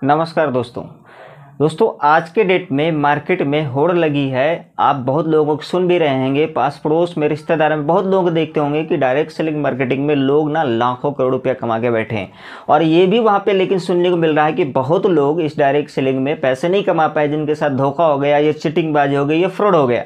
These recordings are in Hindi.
नमस्कार दोस्तों आज के डेट में मार्केट में होड़ लगी है। आप बहुत लोगों को सुन भी रहे होंगे, पास पड़ोस में रिश्तेदार में बहुत लोग देखते होंगे कि डायरेक्ट सेलिंग मार्केटिंग में लोग ना लाखों करोड़ रुपया कमा के बैठे हैं। और ये भी वहाँ पे लेकिन सुनने को मिल रहा है कि बहुत लोग इस डायरेक्ट सेलिंग में पैसे नहीं कमा पाए, जिनके साथ धोखा हो गया, ये चिटिंगबाजी हो गई, ये फ्रॉड हो गया।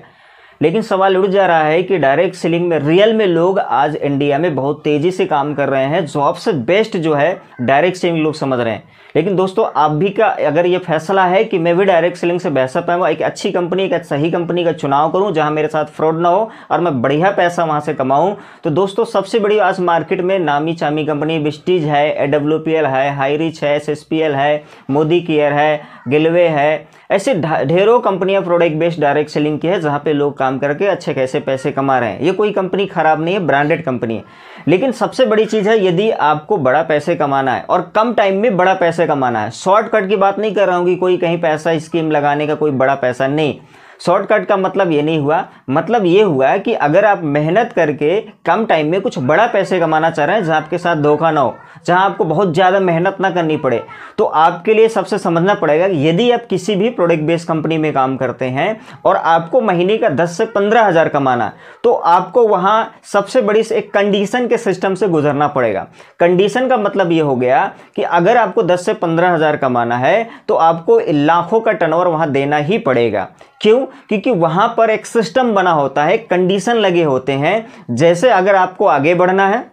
लेकिन सवाल उठ जा रहा है कि डायरेक्ट सेलिंग में रियल में लोग आज इंडिया में बहुत तेजी से काम कर रहे हैं। जॉब से बेस्ट जो है डायरेक्ट सेलिंग लोग समझ रहे हैं। लेकिन दोस्तों आप भी का अगर ये फैसला है कि मैं भी डायरेक्ट सेलिंग से बेहतर पाऊंगा, एक अच्छी कंपनी, एक सही कंपनी का चुनाव करूं जहां मेरे साथ फ्रॉड ना हो और मैं बढ़िया पैसा वहां से कमाऊं, तो दोस्तों सबसे बड़ी आज मार्केट में नामी चामी कंपनी विस्टीज है, AWPL है, हाईरिच है, SSPL है, मोदी केयर है, गिलवे है, ऐसे ढेरों कंपनियां प्रोडक्ट बेस्ड डायरेक्ट सेलिंग की है जहां पे लोग काम करके अच्छे खासे पैसे कमा रहे हैं। ये कोई कंपनी खराब नहीं है, ब्रांडेड कंपनी है। लेकिन सबसे बड़ी चीज़ है, यदि आपको बड़ा पैसे कमाना है और कम टाइम में बड़ा पैसे कमाना है, शॉर्टकट की बात नहीं कर रहा हूँ कि कोई कहीं पैसा स्कीम लगाने का कोई बड़ा पैसा नहीं। शॉर्टकट का मतलब ये नहीं हुआ, मतलब ये हुआ कि अगर आप मेहनत करके कम टाइम में कुछ बड़ा पैसे कमाना चाह रहे हैं जहां आपके साथ धोखा ना हो, जहां आपको बहुत ज़्यादा मेहनत ना करनी पड़े, तो आपके लिए सबसे समझना पड़ेगा कि यदि आप किसी भी प्रोडक्ट बेस्ड कंपनी में काम करते हैं और आपको महीने का 10 से 15 हज़ार कमाना, तो आपको वहां सबसे बड़ी एक कंडीशन के सिस्टम से गुजरना पड़ेगा। कंडीशन का मतलब ये हो गया कि अगर आपको 10 से 15 हज़ार कमाना है तो आपको लाखों का टर्नओवर वहां देना ही पड़ेगा। क्यों? क्योंकि वहां पर एक सिस्टम बना होता है, कंडीशन लगे होते हैं। जैसे अगर आपको आगे बढ़ना है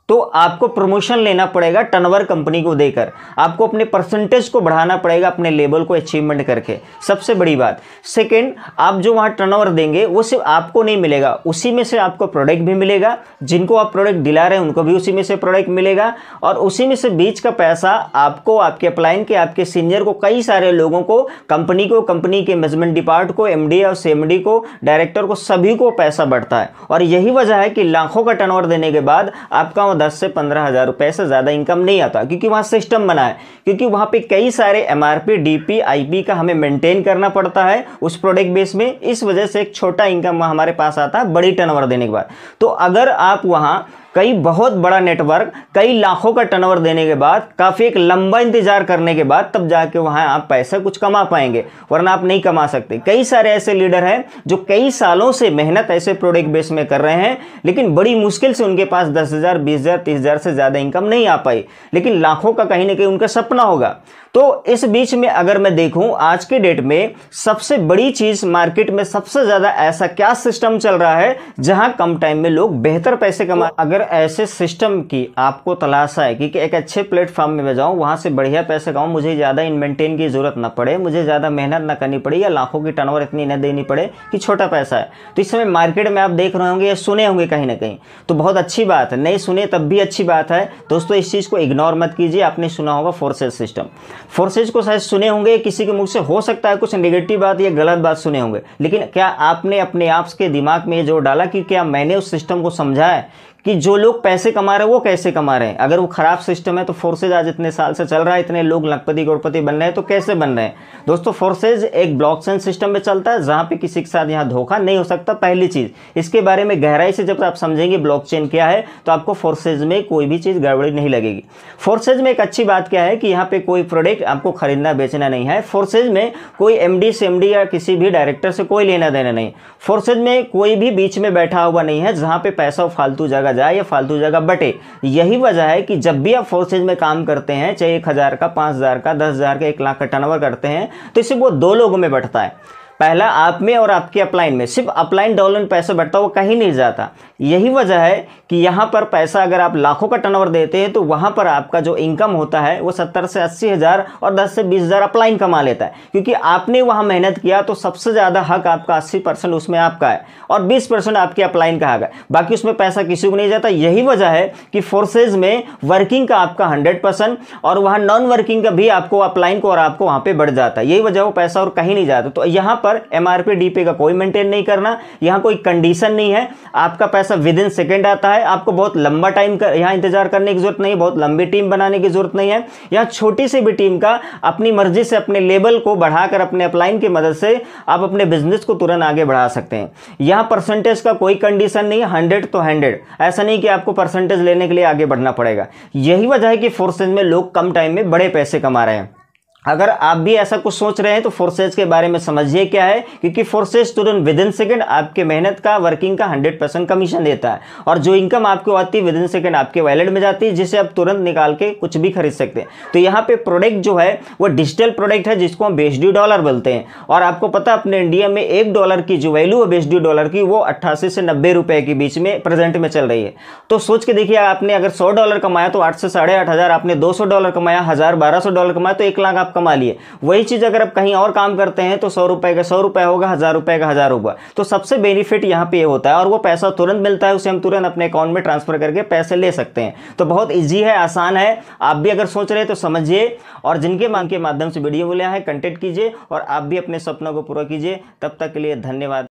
तो आपको प्रमोशन लेना पड़ेगा टर्नओवर कंपनी को देकर, आपको अपने परसेंटेज को बढ़ाना पड़ेगा अपने लेवल को अचीवमेंट करके, सबसे बड़ी बात। सेकंड, आप जो वहाँ टर्नओवर देंगे वो सिर्फ आपको नहीं मिलेगा, उसी में से आपको प्रोडक्ट भी मिलेगा, जिनको आप प्रोडक्ट दिला रहे हैं उनको भी उसी में से प्रोडक्ट मिलेगा, और उसी में से बीच का पैसा आपको, आपके अपलाइन के, आपके सीनियर को, कई सारे लोगों को, कंपनी को, कंपनी के मैनेजमेंट डिपार्ट को, MD और CMD को, डायरेक्टर को, सभी को पैसा बढ़ता है। और यही वजह है कि लाखों का टर्नओवर देने के बाद आपका 10 से 15 हज़ार रुपए से ज़्यादा इनकम नहीं आता, क्योंकि वहाँ सिस्टम बना है, क्योंकि वहाँ पे कई सारे MRP, DP, IP का हमें मेंटेन करना पड़ता है उस प्रोडक्ट बेस में। इस वजह से एक छोटा इनकम हमारे पास आता है बड़ी टर्नओवर देने के बाद। तो अगर आप वहाँ कई बहुत बड़ा नेटवर्क, कई लाखों का टर्नओवर देने के बाद, काफ़ी एक लंबा इंतजार करने के बाद, तब जाके वहाँ आप पैसा कुछ कमा पाएंगे, वरना आप नहीं कमा सकते। कई सारे ऐसे लीडर हैं जो कई सालों से मेहनत ऐसे प्रोडक्ट बेस में कर रहे हैं, लेकिन बड़ी मुश्किल से उनके पास 10,000, 20,000, 30,000 से ज़्यादा इनकम नहीं आ पाई, लेकिन लाखों का कहीं ना कहीं उनका सपना होगा। तो इस बीच में अगर मैं देखूं आज के डेट में सबसे बड़ी चीज़ मार्केट में सबसे ज़्यादा ऐसा क्या सिस्टम चल रहा है जहां कम टाइम में लोग बेहतर पैसे कमा, अगर ऐसे सिस्टम की आपको तलाश है कि एक अच्छे प्लेटफॉर्म में मैं जाऊं, वहां से बढ़िया पैसे कमाऊं, मुझे ज़्यादा इन मेंटेन की जरूरत ना पड़े, मुझे ज़्यादा मेहनत ना करनी पड़े, या लाखों की टर्नओवर इतनी न देनी पड़े कि छोटा पैसा है, तो इस समय मार्केट में आप देख रहे होंगे या सुने होंगे कहीं ना कहीं, तो बहुत अच्छी बात है। नहीं सुने तब भी अच्छी बात है दोस्तों, इस चीज़ को इग्नोर मत कीजिए। आपने सुना होगा फोर्सेज सिस्टम, फोर्सेज को शायद सुने होंगे, किसी के मुख से हो सकता है कुछ नेगेटिव बात या गलत बात सुने होंगे, लेकिन क्या आपने अपने आप के दिमाग में ये जोड़ डाला कि क्या मैंने उस सिस्टम को समझा है कि जो लोग पैसे कमा रहे हैं वो कैसे कमा रहे हैं? अगर वो खराब सिस्टम है तो फोर्सेज आज इतने साल से चल रहा है, इतने लोग लखपति करोड़पति बन रहे हैं, तो कैसे बन रहे हैं? दोस्तों फोर्सेज एक ब्लॉकचेन सिस्टम में चलता है जहां पे किसी के साथ यहाँ धोखा नहीं हो सकता। पहली चीज, इसके बारे में गहराई से जब आप समझेंगे ब्लॉकचेन क्या है तो आपको फोर्सेज में कोई भी चीज गड़बड़ी नहीं लगेगी। फोर्सेज में एक अच्छी बात क्या है कि यहाँ पे कोई प्रोडक्ट आपको खरीदना बेचना नहीं है। फोर्सेज में कोई MD CMD या किसी भी डायरेक्टर से कोई लेना देना नहीं। फोर्सेज में कोई भी बीच में बैठा हुआ नहीं है जहां पे पैसा फालतू जगह जाए या फालतू जगह बटे। यही वजह है कि जब भी आप फोर्सेज में काम करते हैं, चाहे 1,000 का, 5,000 का, 10,000 का, 1 लाख का टर्नओवर करते हैं, तो इससे वो 2 लोगों में बढ़ता है। पहला आप में और आपके अपलाइन में, सिर्फ अपलाइन डाउनलाइन पैसा बढ़ता, वो कहीं नहीं जाता। यही वजह है कि यहाँ पर पैसा अगर आप लाखों का टर्नओवर देते हैं तो वहाँ पर आपका जो इनकम होता है वो 70 से 80 हज़ार और 10 से 20 हज़ार अपलाइन कमा लेता है, क्योंकि आपने वहाँ मेहनत किया तो सबसे ज़्यादा हक आपका 80% उसमें आपका है और 20% आपके अपलाइन का हक है, बाकी उसमें पैसा किसी को नहीं जाता। यही वजह है कि फोर्सेज में वर्किंग का आपका 100% और वहाँ नॉन वर्किंग का भी आपको अपलाइन को और आपको वहाँ पे बढ़ जाता है। यही वजह वो पैसा और कहीं नहीं जाता। तो यहाँ पर MRP DP का कोई मेंटेन नहीं करना, यहाँ कोई कंडीशन नहीं है, आपका पैसा विद इन सेकेंड आता है। आपको बहुत लंबा टाइम यहाँ इंतजार करने की जरूरत नहीं, बहुत लंबी टीम बनाने की जरूरत नहीं है। यहाँ छोटी सी भी टीम का अपनी मर्जी से अपने लेवल को बढ़ाकर अपने अपलाइन की मदद से आप अपने बिजनेस को तुरंत आगे बढ़ा सकते हैं। यहाँ परसेंटेज का कोई कंडीशन नहीं है, 100 तो 100, ऐसा नहीं कि आपको परसेंटेज लेने के लिए आगे बढ़ना पड़ेगा। यही वजह है कि फोर्सेज में लोग कम टाइम में बड़े पैसे कमा रहे हैं। अगर आप भी ऐसा कुछ सोच रहे हैं तो फोर्सेज के बारे में समझिए क्या है, क्योंकि फोर्सेज तुरंत विद इन सेकेंड आपके मेहनत का, वर्किंग का 100% कमीशन देता है, और जो इनकम आपको आती है विद इन सेकेंड आपके वॉलेट में जाती है, जिसे आप तुरंत निकाल के कुछ भी खरीद सकते हैं। तो यहाँ पे प्रोडक्ट जो है वो डिजिटल प्रोडक्ट है, जिसको हम बेस्ड डॉलर बोलते हैं। और आपको पता है अपने इंडिया में $1 की जो वैल्यू है बेस्ड डॉलर की, वो 88 से 90 रुपए के बीच में प्रेजेंट में चल रही है। तो सोच के देखिए, आपने अगर $100 कमाया तो 8 से $8,500, आपने $200 कमाया, $1,000-1,200 कमाया, तो 1 लाख आप कमा लिए। वही चीज अगर आप कहीं और काम करते हैं तो 100 रुपए का 100 रुपए होगा, 1000 रुपए का 1000 होगा। तो सबसे बेनिफिट यहाँ पे ये होता है, और वो पैसा तुरंत मिलता है, उसे हम तुरंत अपने अकाउंट में ट्रांसफर करके पैसे ले सकते हैं। तो बहुत ईजी है, आसान है। आप भी अगर सोच रहे हैं तो समझिए, और जिनके मांग के माध्यम से वीडियो मिले हैं कंटेक्ट कीजिए, और आप भी अपने सपनों को पूरा कीजिए। तब तक के लिए धन्यवाद।